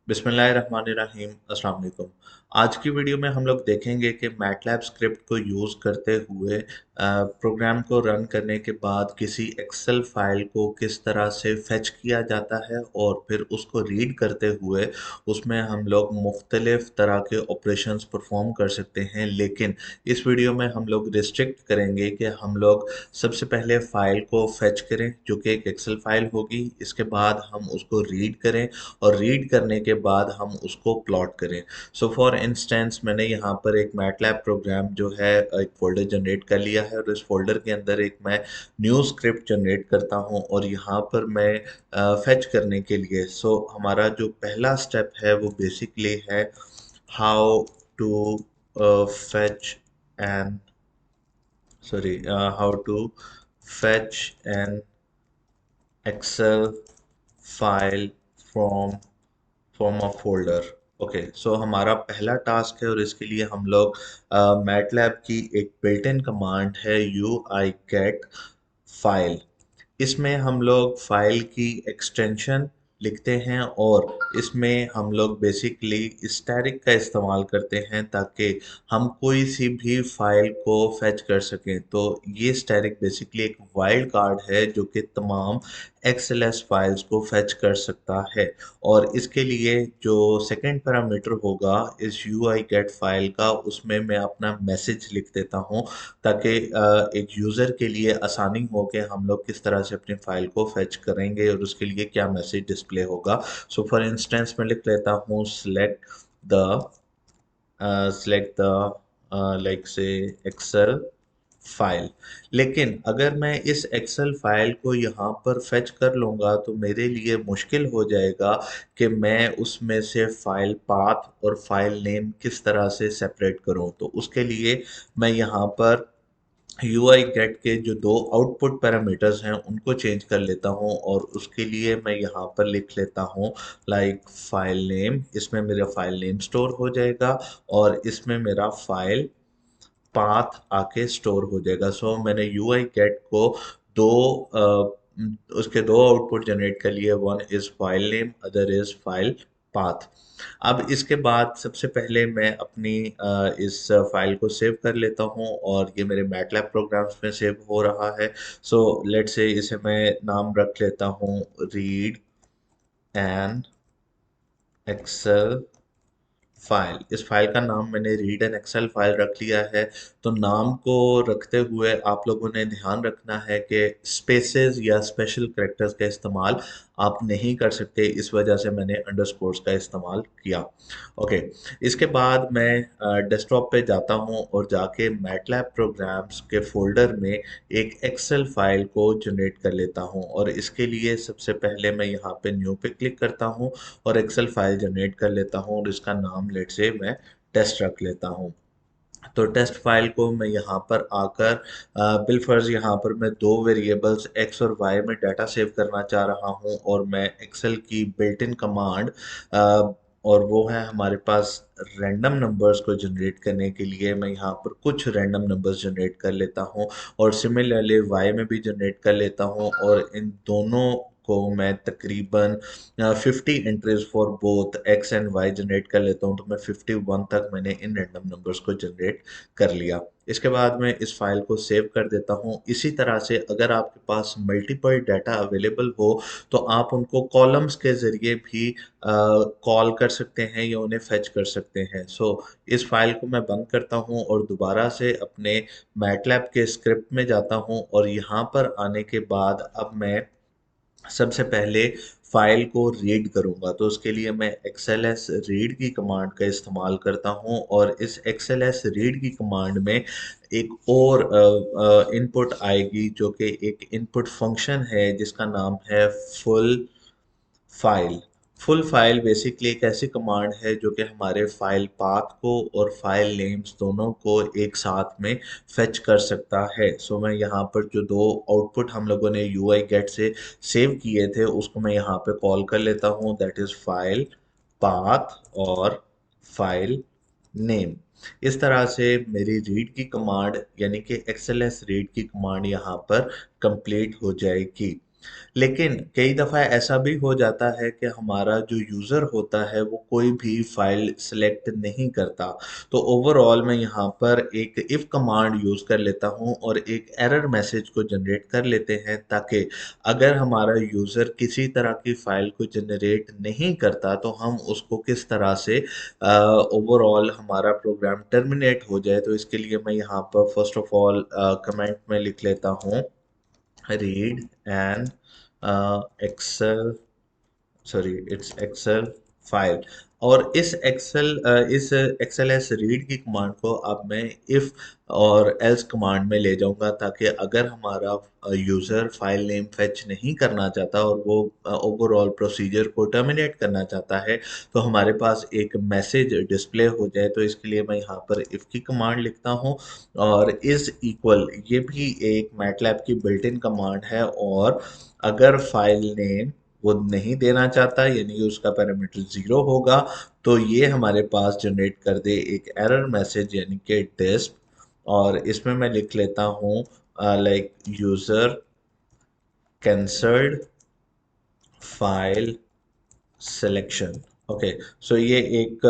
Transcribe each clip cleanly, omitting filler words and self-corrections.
बिस्मिल्लाहिर्रहमानिर्रहीम अस्सलाम वालेकुम। आज की वीडियो में हम लोग देखेंगे कि मैटलैब स्क्रिप्ट को यूज़ करते हुए प्रोग्राम को रन करने के बाद किसी एक्सेल फाइल को किस तरह से फेच किया जाता है और फिर उसको रीड करते हुए उसमें हम लोग मुख्तलिफ तरह के ऑपरेशंस परफॉर्म कर सकते हैं। लेकिन इस वीडियो में हम लोग रिस्ट्रिक्ट करेंगे कि हम लोग सबसे पहले फ़ाइल को फेच करें जो कि एक एक्सेल फाइल होगी। इसके बाद हम उसको रीड करें और रीड करने के बाद हम उसको प्लॉट करें। सो फॉर इंस्टेंस मैंने यहाँ पर एक मैटलैब प्रोग्राम जो है एक फ़ोल्डर जनरेट कर लिया है और इस फ़ोल्डर के अंदर एक मैं न्यू स्क्रिप्ट जनरेट करता हूँ और यहाँ पर मैं फेच करने के लिए हमारा जो पहला स्टेप है वो बेसिकली है how to fetch an how to fetch an Excel file from a folder. Okay, so हमारा पहला टास्क है और इसके लिए हम लोग मैटलैब की एक बिल्ट इन कमांड है यू आई गेट फाइल। इसमें हम लोग फाइल की एक्सटेंशन लिखते हैं और इसमें हम लोग बेसिकली स्टैटिक का इस्तेमाल करते हैं ताकि हम कोई सी भी फाइल को फेच कर सकें। तो ये स्टैटिक बेसिकली एक वाइल्ड कार्ड है जो कि तमाम एक्सएलएस फाइल्स को फेच कर सकता है। और इसके लिए जो सेकंड पैरामीटर होगा इस यू आई गेट फाइल का, उसमें मैं अपना मैसेज लिख देता हूँ ताकि एक यूज़र के लिए आसानी हो कि हम लोग किस तरह से अपनी फ़ाइल को फेच करेंगे और उसके लिए क्या मैसेज डिस्प्ले होगा। सो फॉर इंस्टेंस मैं लिख लेता हूँ द लाइक से एक्सेल फाइल। लेकिन अगर मैं इस एक्सेल फाइल को यहाँ पर फेच कर लूँगा तो मेरे लिए मुश्किल हो जाएगा कि मैं उसमें से फाइल पाथ और फाइल नेम किस तरह से सेपरेट करूँ। तो उसके लिए मैं यहाँ पर यूआई गेट के जो दो आउटपुट पैरामीटर्स हैं उनको चेंज कर लेता हूँ और उसके लिए मैं यहाँ पर लिख लेता हूँ लाइक फाइल नेम। इसमें मेरा फाइल नेम स्टोर हो जाएगा और इसमें मेरा फाइल पाथ आके स्टोर हो जाएगा। मैंने यू आई गेट को दो उसके दो आउटपुट जनरेट कर लिए, one is file name, other is file path. अब इसके बाद सबसे पहले मैं अपनी इस फाइल को सेव कर लेता हूँ और ये मेरे मैटलैब प्रोग्राम्स में सेव हो रहा है। लेट्स से इसे मैं नाम रख लेता हूँ रीड एंड एक्सेल फाइल। इस फाइल का नाम मैंने रीड एंड एक्सेल फाइल रख लिया है। तो नाम को रखते हुए आप लोगों ने ध्यान रखना है कि स्पेसेस या स्पेशल कैरेक्टर्स का इस्तेमाल आप नहीं कर सकते, इस वजह से मैंने अंडरस्कोर्स का इस्तेमाल किया। ओके, इसके बाद मैं डेस्कटॉप पे जाता हूँ और जाके मैटलैब प्रोग्राम्स के फोल्डर में एक एक्सेल फाइल को जनरेट कर लेता हूँ और इसके लिए सबसे पहले मैं यहाँ पे न्यू पे क्लिक करता हूँ और एक्सेल फाइल जनरेट कर लेता हूँ और इसका नाम लेट से मैं टेस्ट रख लेता हूँ। तो टेस्ट फाइल को मैं यहाँ पर आकर बिलफर्ज यहाँ पर मैं दो वेरिएबल्स एक्स और वाई में डाटा सेव करना चाह रहा हूँ और मैं एक्सेल की बिल्ट इन कमांड और वो है हमारे पास रैंडम नंबर्स को जनरेट करने के लिए मैं यहाँ पर कुछ रैंडम नंबर्स जनरेट कर लेता हूँ और सिमिलरली वाई में भी जनरेट कर लेता हूँ और इन दोनों को मैं तकरीबन 50 entries for both X and Y generate कर लेता हूँ। तो मैं 51 तक मैंने इन रैंडम नंबर्स को जनरेट कर लिया। इसके बाद मैं इस फाइल को सेव कर देता हूँ। इसी तरह से अगर आपके पास मल्टीपल डाटा अवेलेबल हो तो आप उनको कॉलम्स के ज़रिए भी कॉल कर सकते हैं या उन्हें फेच कर सकते हैं। इस फाइल को मैं बंद करता हूँ और दोबारा से अपने मैटलैब के स्क्रिप्ट में जाता हूँ और यहाँ पर आने के बाद अब मैं सबसे पहले फाइल को रीड करूंगा। तो उसके लिए मैं एक्सएलएस रीड की कमांड का इस्तेमाल करता हूं और इस एक्सएलएस रीड की कमांड में एक और इनपुट आएगी जो कि एक इनपुट फंक्शन है जिसका नाम है full file. Full file basically एक ऐसी कमांड है जो कि हमारे फाइल पाथ को और फाइल नेम्स दोनों को एक साथ में फेच कर सकता है। मैं यहाँ पर जो दो आउटपुट हम लोगों ने यू आई गेट से सेव किए थे उसको मैं यहाँ पे कॉल कर लेता हूँ, दैट इज फाइल पाथ और फाइल नेम। इस तरह से मेरी रीड की कमांड यानी कि एक्सएलएस रीड की कमांड यहाँ पर कंप्लीट हो जाएगी। लेकिन कई दफ़ा ऐसा भी हो जाता है कि हमारा जो यूज़र होता है वो कोई भी फाइल सिलेक्ट नहीं करता। तो ओवरऑल मैं यहाँ पर एक इफ़ कमांड यूज़ कर लेता हूँ और एक एरर मैसेज को जनरेट कर लेते हैं, ताकि अगर हमारा यूज़र किसी तरह की फ़ाइल को जनरेट नहीं करता तो हम उसको किस तरह से ओवरऑल हमारा प्रोग्राम टर्मिनेट हो जाए। तो इसके लिए मैं यहाँ पर फर्स्ट ऑफ ऑल कमेंट में लिख लेता हूँ, read an excel, sorry it's excel file. और इस एक्सेल एस रीड की कमांड को अब मैं इफ और एल्स कमांड में ले जाऊंगा, ताकि अगर हमारा यूजर फाइल नेम फेच नहीं करना चाहता और वो ओवरऑल प्रोसीजर को टर्मिनेट करना चाहता है, तो हमारे पास एक मैसेज डिस्प्ले हो जाए। तो इसके लिए मैं यहाँ पर इफ की कमांड लिखता हूँ, और इज इक्वल, ये भी एक मैटलैब की बिल्ट इन कमांड है। और अगर फाइल नेम वो नहीं देना चाहता, यानी कि उसका पैरामीटर 0 होगा, तो ये हमारे पास जनरेट कर दे एक एरर मैसेज, यानी कि डिस्प। और इसमें मैं लिख लेता हूँ like user cancelled file selection. Okay, so ये एक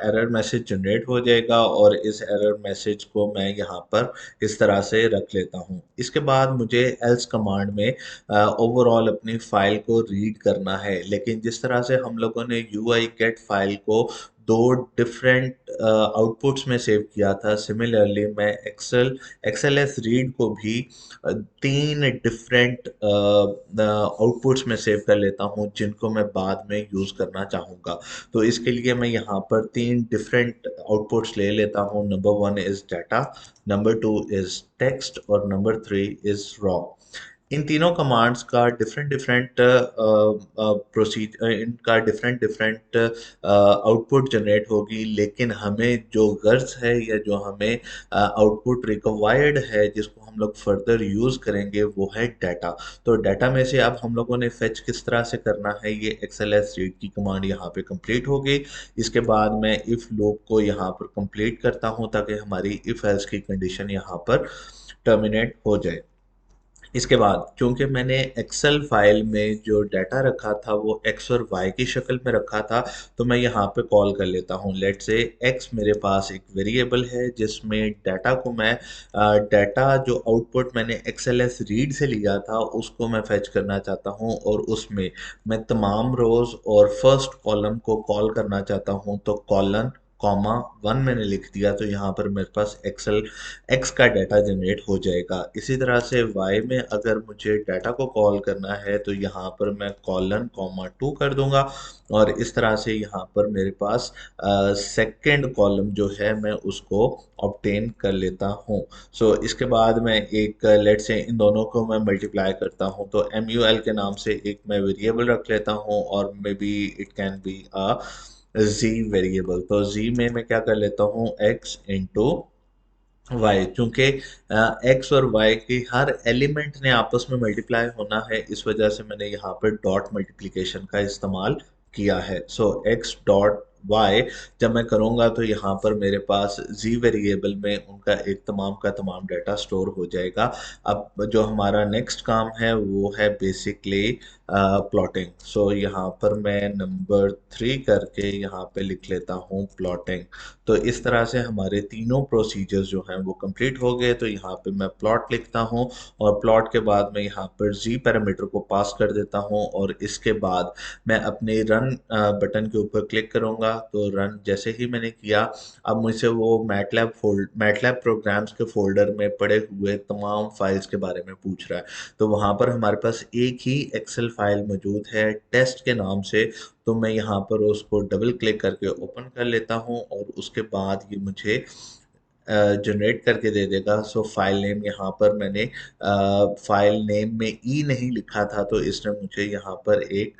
एरर मैसेज जनरेट हो जाएगा, और इस एरर मैसेज को मैं यहाँ पर इस तरह से रख लेता हूँ। इसके बाद मुझे एल्स कमांड में ओवरऑल अपनी फाइल को रीड करना है, लेकिन जिस तरह से हम लोगों ने यूआई गेट फाइल को दो डिफरेंट आउटपुट्स में सेव किया था, सिमिलरली मैं एक्सेल एस रीड को भी तीन डिफरेंट आउटपुट्स में सेव कर लेता हूँ, जिनको मैं बाद में यूज़ करना चाहूँगा। तो इसके लिए मैं यहाँ पर तीन डिफरेंट आउटपुट्स ले लेता हूँ। Number one is data, number two is text, और नंबर थ्री इज़ रॉ। इन तीनों कमांड्स का डिफरेंट डिफरेंट प्रोसीजर, इनका डिफरेंट डिफरेंट आउटपुट जनरेट होगी, लेकिन हमें जो गर्ज है या जो हमें आउटपुट रिक्वायर्ड है, जिसको हम लोग फर्दर यूज़ करेंगे, वो है डाटा। तो डाटा में से अब हम लोगों ने फेच किस तरह से करना है, ये एक्सेल एस रीड की कमांड यहाँ पे कंप्लीट हो गई। इसके बाद मैं इफ़ लूप को यहाँ पर कंप्लीट करता हूँ, ताकि हमारी इफ़ एल्स की कंडीशन यहाँ पर टर्मिनेट हो जाए। इसके बाद क्योंकि मैंने एक्सेल फाइल में जो डाटा रखा था वो एक्स और वाई की शक्ल में रखा था, तो मैं यहाँ पे कॉल कर लेता हूँ। लेट से एक्स मेरे पास एक वेरिएबल है, जिसमें डाटा को मैं डाटा जो आउटपुट मैंने एक्सेल एस रीड से लिया था उसको मैं फेच करना चाहता हूँ, और उसमें मैं तमाम रोज और फर्स्ट कॉलम को कॉल करना चाहता हूँ। तो कॉलन कॉमा वन मैंने लिख दिया, तो यहाँ पर मेरे पास एक्सेल एक्स का डाटा जनरेट हो जाएगा। इसी तरह से वाई में अगर मुझे डाटा को कॉल करना है, तो यहाँ पर मैं कॉलन कॉमा टू कर दूंगा, और इस तरह से यहाँ पर मेरे पास सेकंड कॉलम जो है मैं उसको ऑब्टेन कर लेता हूँ। सो इसके बाद मैं एक लेट से इन दोनों को मैं मल्टीप्लाई करता हूँ, तो एम यू एल के नाम से एक मैं वेरिएबल रख लेता हूँ, और maybe it can be a G variable. तो जी में मैं क्या कर लेता हूँ, एक्स इंटू वाई। चूंकि एक्स और वाई की हर एलिमेंट ने आपस में मल्टीप्लाई होना है, इस वजह से मैंने यहाँ पर डॉट मल्टीप्लिकेशन का इस्तेमाल किया है। सो एक्स डॉट वाई जब मैं करूँगा, तो यहाँ पर मेरे पास जी वेरिएबल में उनका एक तमाम का तमाम डाटा स्टोर हो जाएगा। अब जो हमारा नेक्स्ट काम है वो है बेसिकली प्लॉटिंग। सो यहाँ पर मैं नंबर 3 करके यहाँ पे लिख लेता हूँ प्लॉटिंग। तो इस तरह से हमारे तीनों प्रोसीजर्स जो हैं वो कंप्लीट हो गए। तो यहाँ पे मैं प्लॉट लिखता हूँ, और प्लॉट के बाद मैं यहाँ पर जी पैरामीटर को पास कर देता हूँ, और इसके बाद मैं अपने रन बटन के ऊपर क्लिक करूँगा। तो रन जैसे ही मैंने किया, अब मुझसे वो मैटलैब प्रोग्राम्स के फोल्डर में पड़े हुए तमाम फाइल्स के बारे में पूछ रहा है। तो वहाँ पर हमारे पास एक ही एक्सेल फाइल मौजूद है टेस्ट के नाम से। तो मैं यहाँ पर उसको डबल क्लिक करके ओपन कर लेता हूँ, और उसके बाद ये मुझे जनरेट करके दे देगा। सो फाइल नेम यहाँ पर मैंने फाइल नेम में ई नहीं लिखा था, तो इसने मुझे यहाँ पर एक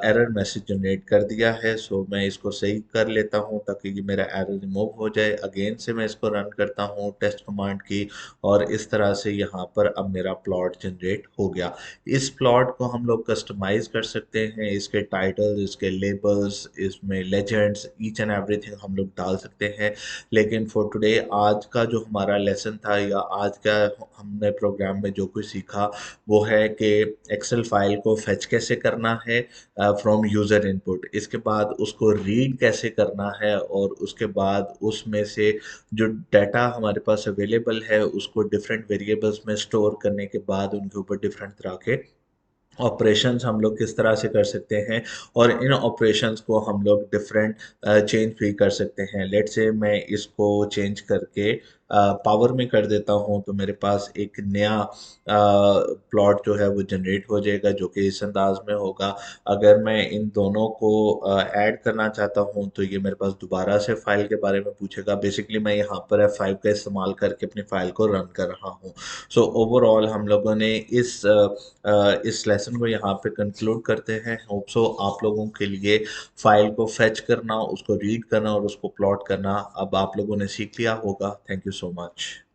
एरर मैसेज जनरेट कर दिया है। सो मैं इसको सही कर लेता हूँ, ताकि ये मेरा एरर रिमूव हो जाए। अगेन से मैं इसको रन करता हूँ टेस्ट कमांड की, और इस तरह से यहाँ पर अब मेरा प्लॉट जनरेट हो गया। इस प्लॉट को हम लोग कस्टमाइज कर सकते हैं, इसके टाइटल, इसके लेबल्स, इसमें लेजेंड्स, ईच एंड एवरीथिंग हम लोग डाल सकते हैं। लेकिन फॉर टुडे आज का जो हमारा लेसन था या आज का हमने प्रोग्राम में जो कुछ सीखा वो है कि एक्सेल फाइल को फेच कैसे करना है फ्रॉम यूज़र इनपुट, इसके बाद उसको रीड कैसे करना है, और उसके बाद उसमें से जो डाटा हमारे पास अवेलेबल है उसको डिफरेंट वेरिएबल्स में स्टोर करने के बाद उनके ऊपर डिफरेंट तरह के ऑपरेशंस हम लोग किस तरह से कर सकते हैं, और इन ऑपरेशंस को हम लोग डिफरेंट चेंज भी कर सकते हैं। लेट से मैं इसको चेंज करके पावर में कर देता हूं, तो मेरे पास एक नया प्लॉट जो है वो जनरेट हो जाएगा जो कि इस अंदाज में होगा। अगर मैं इन दोनों को ऐड करना चाहता हूं तो ये मेरे पास दोबारा से फाइल के बारे में पूछेगा। बेसिकली मैं यहाँ पर F5 का इस्तेमाल करके अपनी फाइल को रन कर रहा हूँ। सो ओवरऑल हम लोगों ने इस लेसन को यहाँ पे कंक्लूड करते हैं। होप सो आप लोगों के लिए फाइल को फेच करना, उसको रीड करना और उसको प्लॉट करना अब आप लोगों ने सीख लिया होगा। Thank you so much.